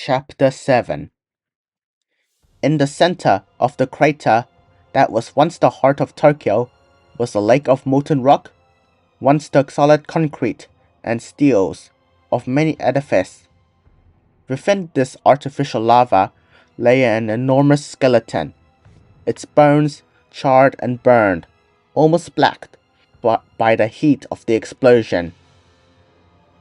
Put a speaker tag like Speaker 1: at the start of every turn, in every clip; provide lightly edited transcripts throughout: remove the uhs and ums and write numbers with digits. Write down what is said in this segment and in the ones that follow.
Speaker 1: Chapter 7. In the center of the crater that was once the heart of Tokyo was a lake of molten rock, once the solid concrete and steels of many edifices. Within this artificial lava lay an enormous skeleton, its bones charred and burned, almost black by the heat of the explosion.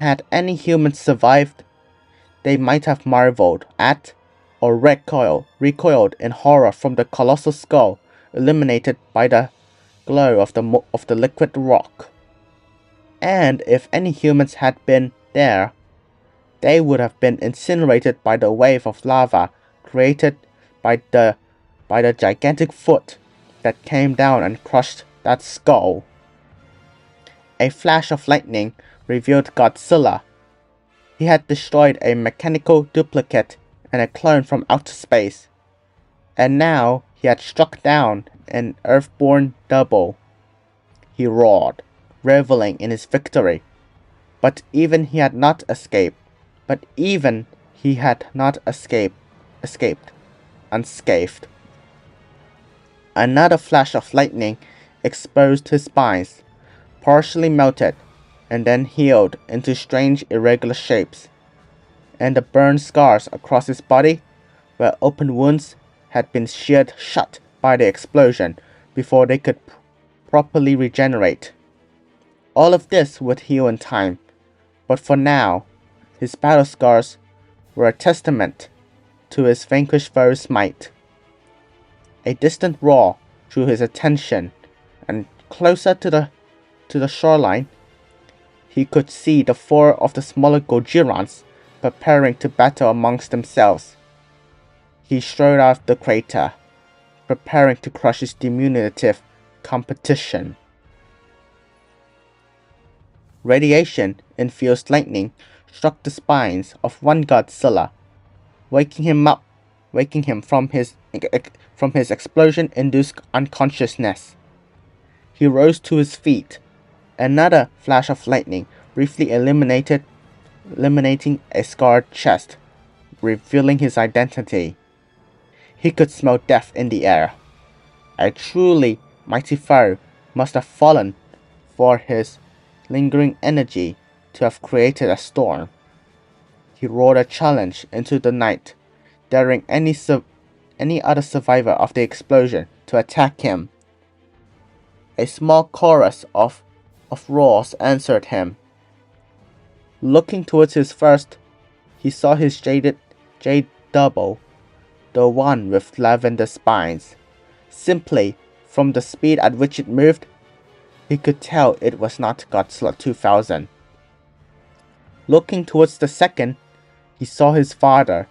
Speaker 1: Had any humans survived, they might have marveled at or recoiled in horror from the colossal skull illuminated by the glow of the liquid rock. And if any humans had been there, they would have been incinerated by the wave of lava created by the gigantic foot that came down and crushed that skull. A flash of lightning revealed Godzilla. He had destroyed a mechanical duplicate and a clone from outer space, and now he had struck down an earthborn double. He roared, reveling in his victory, but even he had not escaped unscathed. Another flash of lightning exposed his spines, partially melted, and then healed into strange irregular shapes, and the burned scars across his body, where open wounds had been sheared shut by the explosion before they could properly regenerate. All of this would heal in time, but for now, his battle scars were a testament to his vanquished foe's might. A distant roar drew his attention, and closer to the shoreline, he could see the four of the smaller Gojirahkiins preparing to battle amongst themselves. He strode out of the crater, preparing to crush his diminutive competition. Radiation-infused lightning struck the spines of one Godzilla, waking him from his explosion-induced unconsciousness. He rose to his feet. Another flash of lightning briefly eliminating a scarred chest, revealing his identity. He could smell death in the air. A truly mighty foe must have fallen for his lingering energy to have created a storm. He roared a challenge into the night, daring any other survivor of the explosion to attack him. A small chorus of roars answered him. Looking towards his first, he saw his jade double, the one with lavender spines. Simply from the speed at which it moved, he could tell it was not Godzilla 2000. Looking towards the second, he saw his father.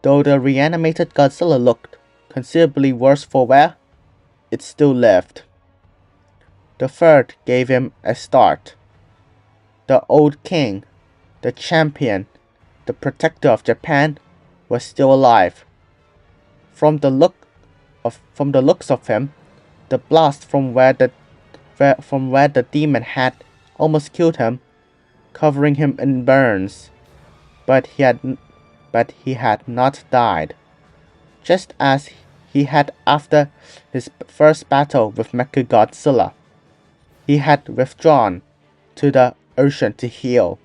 Speaker 1: Though the reanimated Godzilla looked considerably worse for wear, it still lived. The third gave him a start. The old king, the champion, the protector of Japan, was still alive. From the looks of him, the blast from where the demon had almost killed him, covering him in burns, but he had not died, just as he had after his first battle with Mechagodzilla. He had withdrawn to the ocean to heal.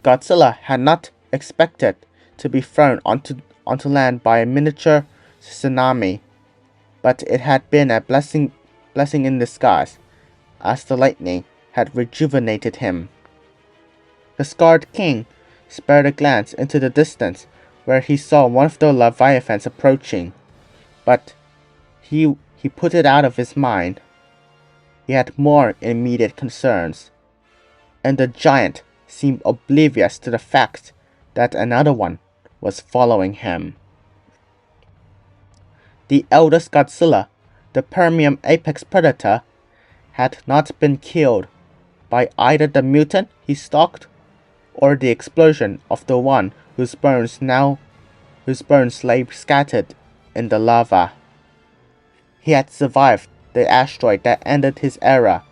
Speaker 1: Godzilla had not expected to be thrown onto land by a miniature tsunami, but it had been a blessing in disguise, as the lightning had rejuvenated him. The scarred king spared a glance into the distance where he saw one of the leviathans approaching, but he put it out of his mind. He had more immediate concerns, and the giant seemed oblivious to the fact that another one was following him. The eldest Godzilla, the Permian apex predator, had not been killed by either the mutant he stalked or the explosion of the one whose bones lay scattered in the lava. He had survived the asteroid that ended his era,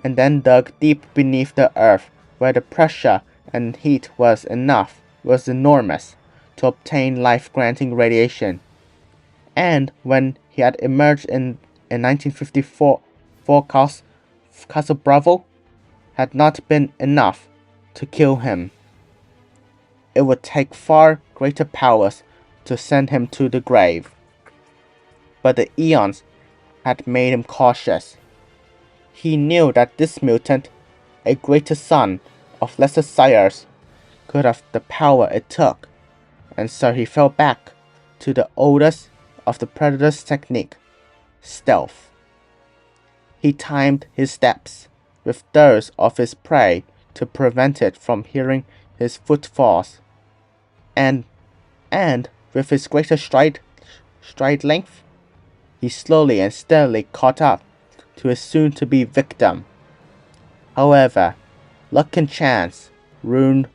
Speaker 1: and then dug deep beneath the earth where the pressure and heat was enough was enormous to obtain life-granting radiation, and when he had emerged in 1954, Castle Bravo had not been enough to kill him. It would take far greater powers to send him to the grave. But the eons had made him cautious. He knew that this mutant, a greater son of lesser sires, could have the power it took, and so he fell back to the oldest of the Predator's technique, stealth. He timed his steps with those of his prey to prevent it from hearing his footfalls, and with his greater stride length, he slowly and steadily caught up to his soon-to-be victim. However, luck and chance ruined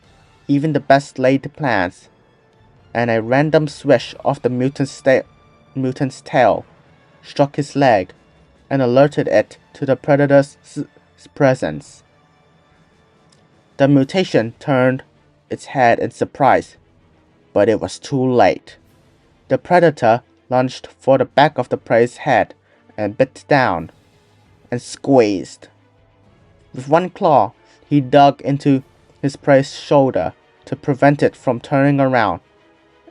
Speaker 1: even the best-laid plans, and a random swish of the mutant's tail struck his leg and alerted it to the predator's presence. The mutation turned its head in surprise, but it was too late. The predator lunged for the back of the prey's head and bit down and squeezed. With one claw, he dug into his prey's shoulder to prevent it from turning around,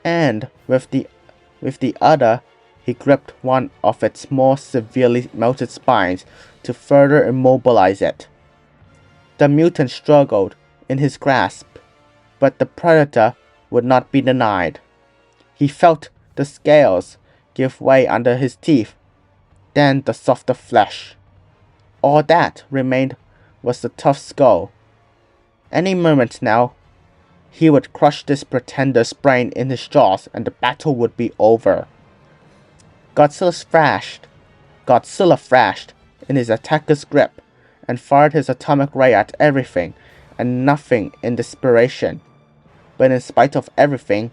Speaker 1: and with the other, he gripped one of its more severely melted spines to further immobilize it. The mutant struggled in his grasp, but the predator would not be denied. He felt the scales give way under his teeth, then the softer flesh. All that remained was the tough skull. Any moment now, he would crush this pretender's brain in his jaws and the battle would be over. Godzilla thrashed in his attacker's grip and fired his atomic ray at everything and nothing in desperation. But in spite of everything,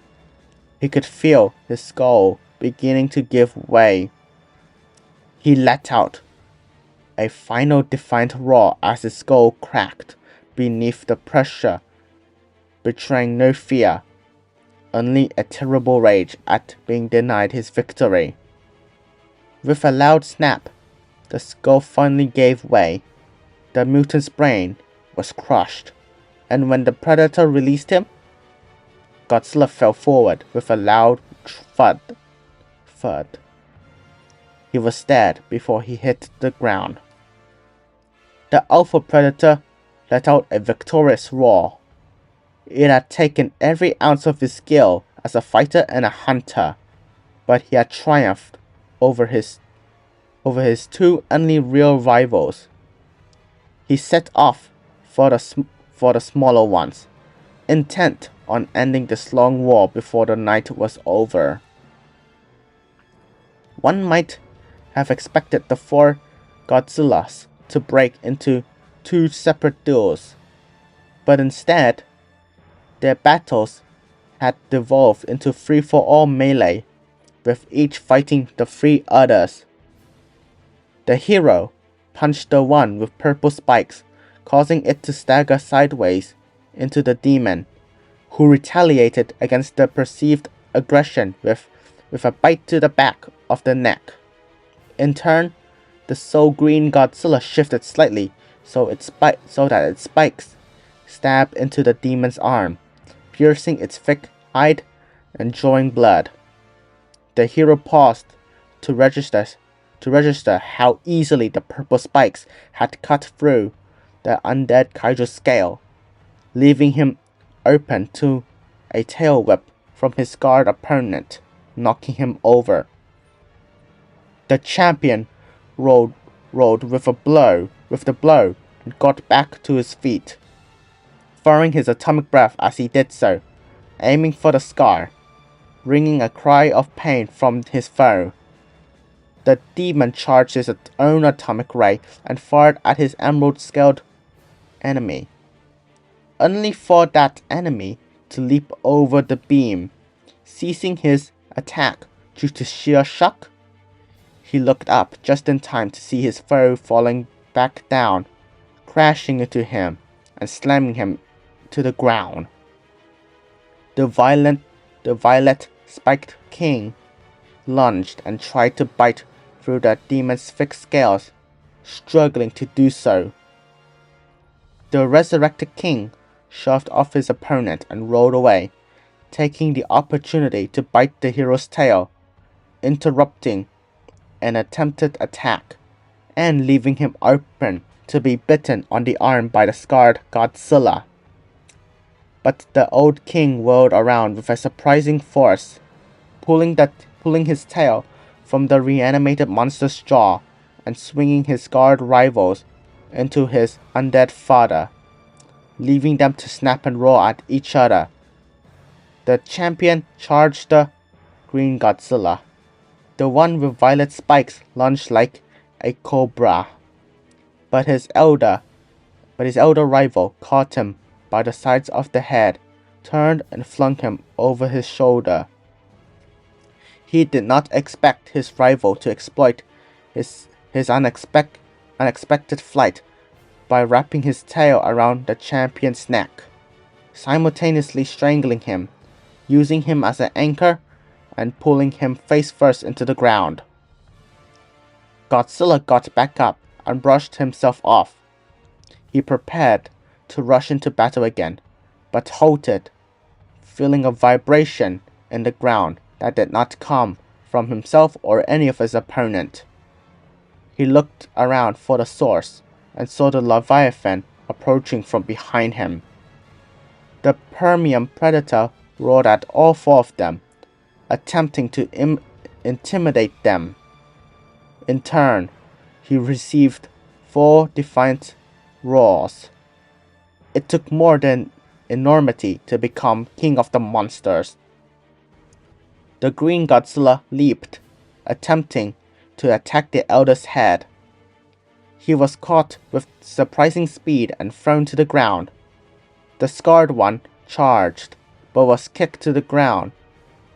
Speaker 1: he could feel his skull beginning to give way. He let out a final defiant roar as his skull cracked beneath the pressure, betraying no fear, only a terrible rage at being denied his victory. With a loud snap, the skull finally gave way. The mutant's brain was crushed, and when the predator released him, Godzilla fell forward with a loud thud. He was dead before he hit the ground. The alpha predator let out a victorious roar. It had taken every ounce of his skill as a fighter and a hunter, but he had triumphed over his two only real rivals. He set off for the smaller ones, intent on ending this long war before the night was over. One might have expected the four Godzillas to break into two separate duels, but instead, their battles had devolved into free-for-all melee, with each fighting the three others. The hero punched the one with purple spikes, causing it to stagger sideways into the demon, who retaliated against the perceived aggression with a bite to the back of the neck. In turn, the soul green Godzilla shifted slightly so that its spikes stabbed into the demon's arm, piercing its thick hide and drawing blood. The hero paused to register how easily the purple spikes had cut through the undead kaiju's scale, leaving him open to a tail whip from his scarred opponent, knocking him over. The champion rolled with the blow and got back to his feet, firing his atomic breath as he did so, aiming for the scar, wringing a cry of pain from his foe. The demon charged his own atomic ray and fired at his emerald-scaled enemy, only for that enemy to leap over the beam, ceasing his attack due to sheer shock. He looked up just in time to see his foe falling back down, crashing into him and slamming him to the ground. The violet-spiked king lunged and tried to bite through the demon's thick scales, struggling to do so. The resurrected king shoved off his opponent and rolled away, taking the opportunity to bite the hero's tail, interrupting an attempted attack, and leaving him open to be bitten on the arm by the scarred Godzilla. But the old king whirled around with a surprising force, pulling his tail from the reanimated monster's jaw and swinging his scarred rivals into his undead father, leaving them to snap and roar at each other. The champion charged the green Godzilla. The one with violet spikes lunged like a cobra, but his elder rival caught him by the sides of the head, turned and flung him over his shoulder. He did not expect his rival to exploit his unexpected flight by wrapping his tail around the champion's neck, simultaneously strangling him, using him as an anchor, and pulling him face first into the ground. Godzilla got back up and brushed himself off. He prepared to rush into battle again, but halted, feeling a vibration in the ground that did not come from himself or any of his opponent. He looked around for the source and saw the Leviathan approaching from behind him. The Permian Predator roared at all four of them, attempting to intimidate them. In turn, he received 4 defiant roars. It took more than enormity to become king of the monsters. The green Godzilla leaped, attempting to attack the elder's head. He was caught with surprising speed and thrown to the ground. The scarred one charged, but was kicked to the ground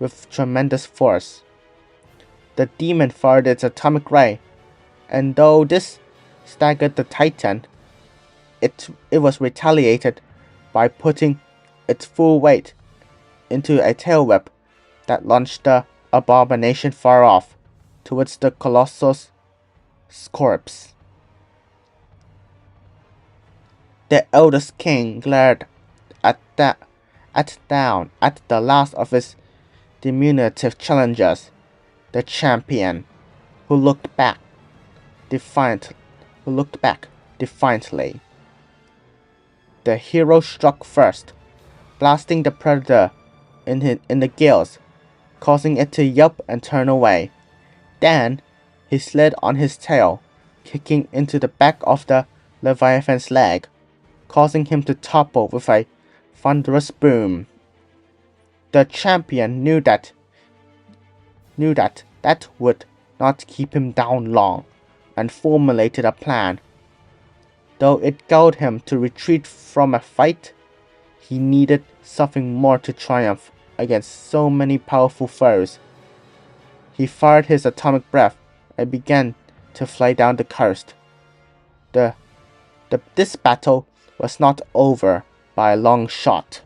Speaker 1: with tremendous force. The demon fired its atomic ray, and though this staggered the Titan, it was retaliated by putting its full weight into a tail whip that launched the abomination far off towards the Colossus' corpse. The eldest king glared down at the last of his diminutive challengers, the champion, who looked back defiantly. The hero struck first, blasting the predator in the gills, causing it to yelp and turn away. Then he slid on his tail, kicking into the back of the Leviathan's leg, causing him to topple with a thunderous boom. The champion knew that would not keep him down long, and formulated a plan. Though it galled him to retreat from a fight, he needed something more to triumph against so many powerful foes. He fired his atomic breath and began to fly down the coast. This battle was not over by a long shot.